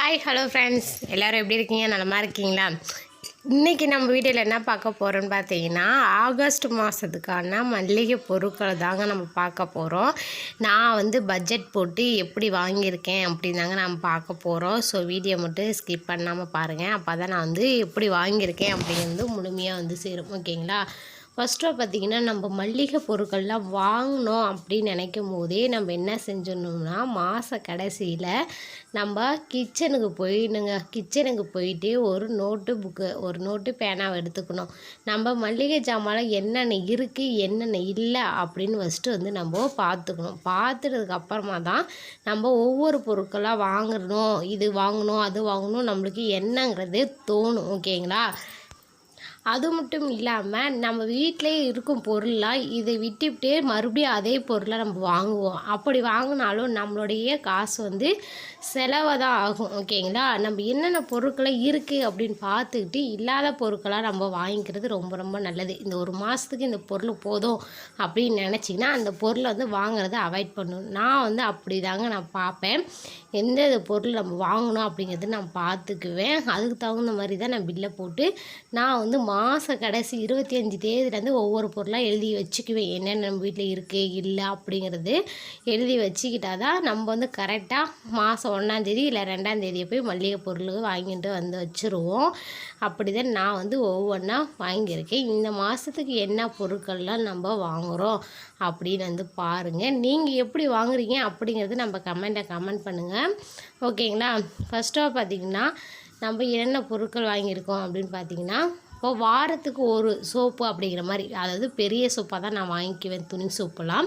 Hi hello friends, எல்லோரும் எப்படி இருக்கீங்க? நலமாக இருக்கீங்களா? இன்றைக்கி நம்ம வீட்டில் என்ன பார்க்க போகிறோன்னு பார்த்தீங்கன்னா, ஆகஸ்ட் மாதத்துக்கான மளிகை பொருட்களை தாங்க நம்ம பார்க்க போகிறோம். நான் பட்ஜெட் போட்டு எப்படி வாங்கியிருக்கேன் அப்படின்னு தாங்க நம்ம பார்க்க போகிறோம். ஸோ வீடியோ மட்டும் ஸ்கிப் பண்ணாமல் பாருங்கள். அப்போ தான் நான் எப்படி வாங்கியிருக்கேன் அப்படிங்கிறது முழுமையாக சேரும். ஓகேங்களா? ஃபஸ்ட்டு பார்த்திங்கன்னா, நம்ம மளிகை பொருட்கள்லாம் வாங்கினோம் அப்படின்னு நினைக்கும் போதே நம்ம என்ன செஞ்சிடணும்னா, மாத கடைசியில் நம்ம கிச்சனுக்கு போயிட்டு ஒரு நோட்டு பேனாவை எடுத்துக்கணும். நம்ம மளிகை ஜாமான் என்னென்ன இருக்குது என்னென்ன இல்லை அப்படின்னு ஃபஸ்ட்டு நம்ம பார்த்துக்கணும். பார்த்துட்டதுக்கப்புறமா தான் நம்ம ஒவ்வொரு பொருட்களாக வாங்கணும். இது வாங்கணும் அது வாங்கணும் நம்மளுக்கு என்னங்கிறது தோணும். ஓகேங்களா? அது மட்டும் இல்லாமல் நம்ம வீட்டிலே இருக்கும் பொருளாக இதை விட்டுவிட்டு மறுபடியும் அதே பொருளை நம்ம வாங்குவோம். அப்படி வாங்கினாலும் நம்மளுடைய காசு செலவாக தான் ஆகும். ஓகேங்களா? நம்ம என்னென்ன பொருட்களை இருக்குது அப்படின்னு பார்த்துக்கிட்டு இல்லாத பொருட்களாக நம்ம வாங்கிக்கிறது ரொம்ப ரொம்ப நல்லது. இந்த ஒரு மாதத்துக்கு இந்த பொருள் போதும் அப்படின்னு நினச்சிங்கன்னா அந்த பொருளை வாங்குறதை அவாய்ட் பண்ணணும். நான் அப்படி தாங்க நான் பார்ப்பேன். எந்த பொருள் நம்ம வாங்கணும் அப்படிங்கிறது நான் பார்த்துக்குவேன். அதுக்கு தகுந்த மாதிரி தான் நான் பில்லை போட்டு நான் மாத கடைசி 25 தேதியிலேருந்து ஒவ்வொரு பொருளாக எழுதி வச்சுக்குவேன். என்னென்ன நம்ம வீட்டில் இருக்குது இல்லை அப்படிங்கிறது எழுதி வச்சுக்கிட்டால் தான் நம்ம கரெக்டாக மாதம் 1ஆம் தேதி இல்லை 2ஆம் தேதியை போய் மளிகை பொருள் வாங்கிட்டு வச்சுருவோம். அப்படி தான் நான் ஒவ்வொன்றா வாங்கியிருக்கேன். இந்த மாதத்துக்கு என்ன பொருட்கள்லாம் நம்ம வாங்குகிறோம் அப்படின்னு பாருங்கள். நீங்கள் எப்படி வாங்குறீங்க அப்படிங்கிறது நம்ம கமெண்ட் பண்ணுங்கள். ஓகேங்களா? ஃபஸ்ட்டாக பார்த்திங்கன்னா, நம்ம என்னென்ன பொருட்கள் வாங்கியிருக்கோம் அப்படின்னு பார்த்திங்கன்னா, இப்போ வாரத்துக்கு ஒரு சோப்பு அப்படிங்கிற மாதிரி, அதாவது பெரிய சோப்பாக தான் நான் வாங்கிக்குவேன், துணி சோப்புலாம்.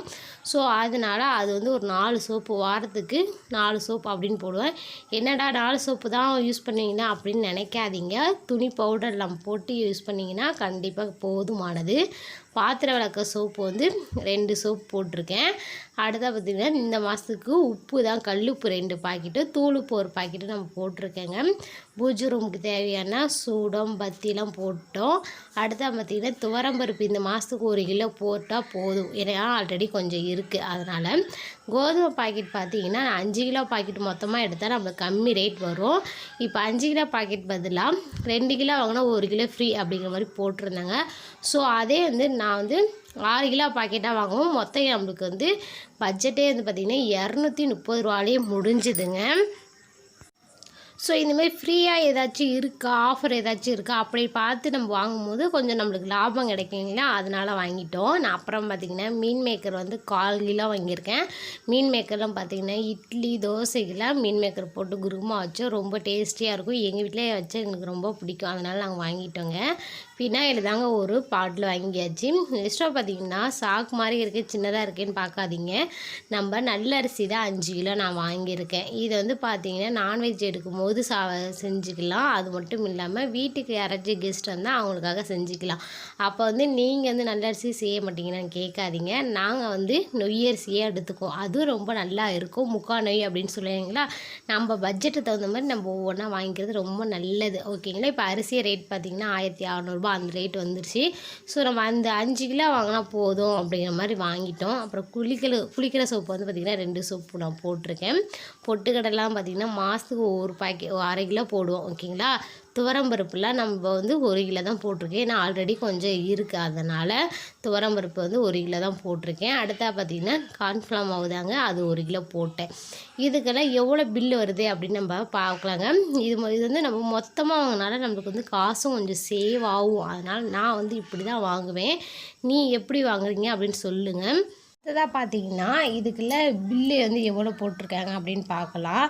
ஸோ அதனால் அது ஒரு 4 சோப்பு, வாரத்துக்கு 4 சோப்பு அப்படின்னு போடுவேன். என்னடா 4 சோப்பு தான் யூஸ் பண்ணுவீங்கன்னா அப்படின்னு நினைக்காதீங்க. துணி பவுடர்லாம் போட்டு யூஸ் பண்ணிங்கன்னா கண்டிப்பாக போதுமானது. பாத்திரம் விளக்க சோப்பு 2 சோப்பு போட்டிருக்கேன். அடுத்தா பார்த்திங்கன்னா, இந்த மாதத்துக்கு உப்பு தான், கல்லுப்பு 2 பாக்கெட்டு, தூளுப்பு 1 பாக்கெட்டு நம்ம போட்டிருக்கேங்க. பூஜை ரூமுக்கு தேவையான சூடம் பத்திலாம் போட்டோம். அடுத்தா பார்த்திங்கன்னா, துவரம்பருப்பு இந்த மாதத்துக்கு 1 கிலோ போட்டால் போதும். ஏன்னா ஆல்ரெடி கொஞ்சம் இருக்குது. அதனால் கோதுமை பாக்கெட் பார்த்திங்கன்னா 5 கிலோ பாக்கெட் மொத்தமாக எடுத்தால் நம்மளுக்கு கம்மி ரேட் வரும். இப்போ 5 கிலோ பாக்கெட் பதிலாக 2 கிலோ வாங்கினா 1 கிலோ ஃப்ரீ அப்படிங்கிற மாதிரி போட்டிருந்தாங்க. ஸோ அதே நான் 6 கிலோ பாக்கெட்டாக வாங்குவோம். மொத்தம் நம்மளுக்கு பட்ஜெட்டே பார்த்திங்கன்னா 230 ரூபாலேயே முடிஞ்சுதுங்க. ஸோ இந்தமாதிரி ஃப்ரீயாக ஏதாச்சும் இருக்கா, ஆஃபர் ஏதாச்சும் இருக்கா அப்படி பார்த்து நம்ம வாங்கும்போது கொஞ்சம் நம்மளுக்கு லாபம் கிடைக்குங்களா, அதனால் வாங்கிட்டோம். நான் அப்புறம் பார்த்திங்கன்னா மீன் மேக்கர் 1/4 கிலோ வாங்கியிருக்கேன். மீன் மேக்கர்லாம் பார்த்திங்கன்னா இட்லி தோசைக்கெல்லாம் மீன் மேக்கர் போட்டு குருமா வச்சோம், ரொம்ப டேஸ்டியாக இருக்கும். எங்கள் வீட்டிலே வச்சு எங்களுக்கு ரொம்ப பிடிக்கும், அதனால் நாங்கள் வாங்கிட்டோங்க. பினாயில் தாங்க ஒரு பாட்டில் வாங்கியாச்சு. நெக்ஸ்ட்டாக பார்த்திங்கன்னா, சாக்கு மாதிரி இருக்குது, சின்னதாக இருக்குன்னு பார்க்காதீங்க. நம்ம நல்ல அரிசி தான் 5 கிலோ நான் வாங்கியிருக்கேன். இது பார்த்திங்கன்னா நான்வெஜ் எடுக்கும்போது செஞ்சுக்கலாம். அது மட்டும் இல்லாமல் வீட்டுக்கு யாராச்சும் கெஸ்ட் வந்தால் அவங்களுக்காக செஞ்சுக்கலாம். அப்போ நீங்கள் நல்ல அரிசி செய்ய மாட்டீங்கன்னு கேட்காதீங்க. நாங்கள் நொய்யரிசியே எடுத்துக்குவோம். அதுவும் ரொம்ப நல்லா இருக்கும். முக்கா நொய் அப்படின்னு சொல்லுவீங்களா. நம்ம பட்ஜெட்டு தகுந்த மாதிரி நம்ம ஒவ்வொன்றா வாங்கிக்கிறது ரொம்ப நல்லது. ஓகேங்களா? இப்போ அரிசியை ரேட் பார்த்திங்கன்னா 1600 ரூபா அந்த ரேட் வந்துருச்சு. ஸோ நம்ம அந்த 5 கிலோ வாங்கினா போதும் அப்படிங்கிற மாதிரி வாங்கிட்டோம். அப்புறம் குளிக்கிற சோப்பு பார்த்திங்கன்னா 2 சோப்பு நான் போட்டிருக்கேன். பொட்டுக்கடலாம் பார்த்திங்கன்னா மாதத்துக்கு ஒரு பாக்கெட் 1/2 கிலோ போடுவோம். ஓகேங்களா? துவரம்பருப்புலாம் நம்ம 1 கிலோ தான் போட்டிருக்கேன். ஏன்னா ஆல்ரெடி கொஞ்சம் இருக்குது, அதனால் துவரம்பருப்பு 1 கிலோ தான் போட்டிருக்கேன். அடுத்தா பார்த்திங்கன்னா கார்ன்ஃப்ளவர் மாவு தாங்க, அது 1 கிலோ போட்டேன். இதுக்கெல்லாம் எவ்வளோ பில்லு வருது அப்படின்னு நம்ம பார்க்கலாங்க. இது நம்ம மொத்தமாக வாங்கினால நம்மளுக்கு காசும் கொஞ்சம் சேவ் ஆகும். அதனால் நான் இப்படி தான் வாங்குவேன். நீ எப்படி வாங்குறீங்க அப்படின்னு சொல்லுங்கள். அடுத்ததாக பார்த்திங்கன்னா, இதுக்குள்ள பில்லு எவ்வளோ போட்டிருக்காங்க அப்படின்னு பார்க்கலாம்.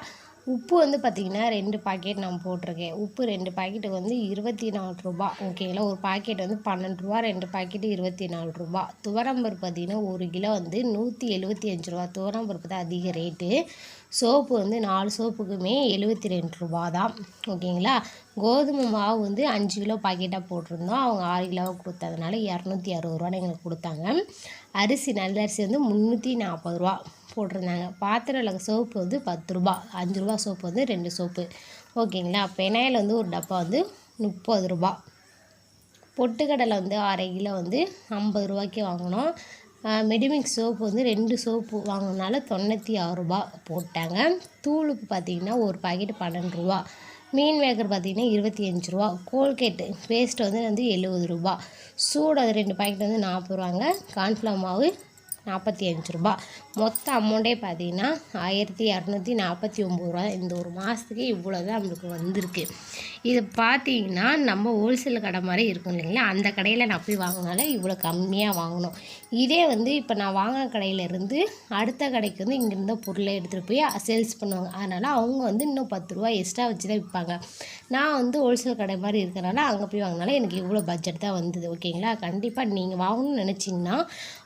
உப்பு பார்த்திங்கன்னா 2 பாக்கெட் நான் போட்டிருக்கேன். உப்பு 2 பாக்கெட்டுக்கு 24 ரூபா. ஓகேங்களா? ஒரு பாக்கெட் 12 ரூபா, 2 பாக்கெட்டு 24 ரூபா. துவரம்பருப்பு பார்த்திங்கன்னா 1 கிலோ 175 ரூபா. துவரம்பருப்பு தான் அதிக ரேட்டு. சோப்பு 4 சோப்புக்குமே 72 ரூபா தான். ஓகேங்களா? கோதுமை மாவு 5 கிலோ பாக்கெட்டாக போட்டிருந்தோம். அவங்க 6 கிலோவாக கொடுத்ததுனால 260 ரூபான்னு எங்களுக்கு கொடுத்தாங்க. அரிசி நல்ல அரிசி 340 ரூபா போட்டிருந்தாங்க. பாத்திரம் விளக்க சோப்பு 10 ரூபா. 5 ரூபா சோப்பு 2 சோப்பு. ஓகேங்களா? பெனாயில் ஒரு டப்பா 30 ரூபா. பொட்டுக்கடலை 1/2 கிலோ 50 ரூபாய்க்கு வாங்கினோம். மெடிமிக்ஸ் சோப்பு வந்து 2 சோப்பு வாங்கினால 96 ரூபா போட்டாங்க. தூளுப்பு பார்த்திங்கன்னா ஒரு பாக்கெட் 12 ரூபா. மீன் மேக்கர் பார்த்திங்கன்னா 25 ரூபா. கோல்கேட்டு பேஸ்ட் வந்து 70 ரூபா. சூடு அது 2 பாக்கெட் வந்து 40 ரூபாங்க. கார்ன்ஃப்ளவர் மாவு 45 ரூபா. மொத்த அமௌண்ட்டே பார்த்திங்கன்னா 1249 ரூபா. இந்த ஒரு மாதத்துக்கு இவ்வளோ தான் நம்மளுக்கு வந்திருக்கு. இது பார்த்திங்கன்னா நம்ம ஹோல்சேல் கடை மாதிரி இருக்கும் இல்லைங்களா, அந்த கடையில் நான் போய் வாங்கினால இவ்வளோ கம்மியாக வாங்கினோம். இதே வந்து இப்போ நான் வாங்கின கடையிலேருந்து அடுத்த கடைக்கு வந்து இங்கேருந்த பொருளை எடுத்துகிட்டு போய் சேல்ஸ் பண்ணுவாங்க. அதனால் அவங்க வந்து இன்னும் 10 ரூபா எக்ஸ்ட்ரா வச்சு தான் விற்பாங்க. நான் வந்து ஹோல்சேல் கடை மாதிரி இருக்கிறனால அங்கே போய் வாங்கினால எனக்கு இவ்வளோ பட்ஜெட் தான் வந்தது. ஓகேங்களா? கண்டிப்பாக நீங்கள் வாங்கணும்னு நினச்சிங்கன்னா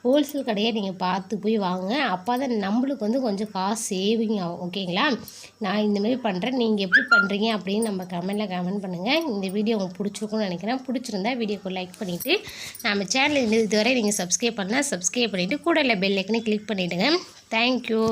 ஹோல்சேல் கடையை நீங்கள் பார்த்து போய் வாங்க. அப்போ தான் நம்மளுக்கு வந்து கொஞ்சம் காசு சேவிங் ஆகும். ஓகேங்களா? நான் இந்தமாரி பண்ணுறேன், நீங்கள் எப்படி பண்ணுறீங்க அப்படின்னு நம்ம கமெண்ட் பண்ணுங்கள். இந்த வீடியோ உங்களுக்கு பிடிச்சிருக்கும்னு நினைக்கிறேன். பிடிச்சிருந்தா வீடியோக்கு லைக் பண்ணிவிட்டு நம்ம சேனல் இதுவரை நீங்கள் சப்ஸ்கிரைப் பண்ணிட்டு கூட இல்லை பெல் ஐக்கனை கிளிக் பண்ணிவிடுங்க. தேங்க்யூ.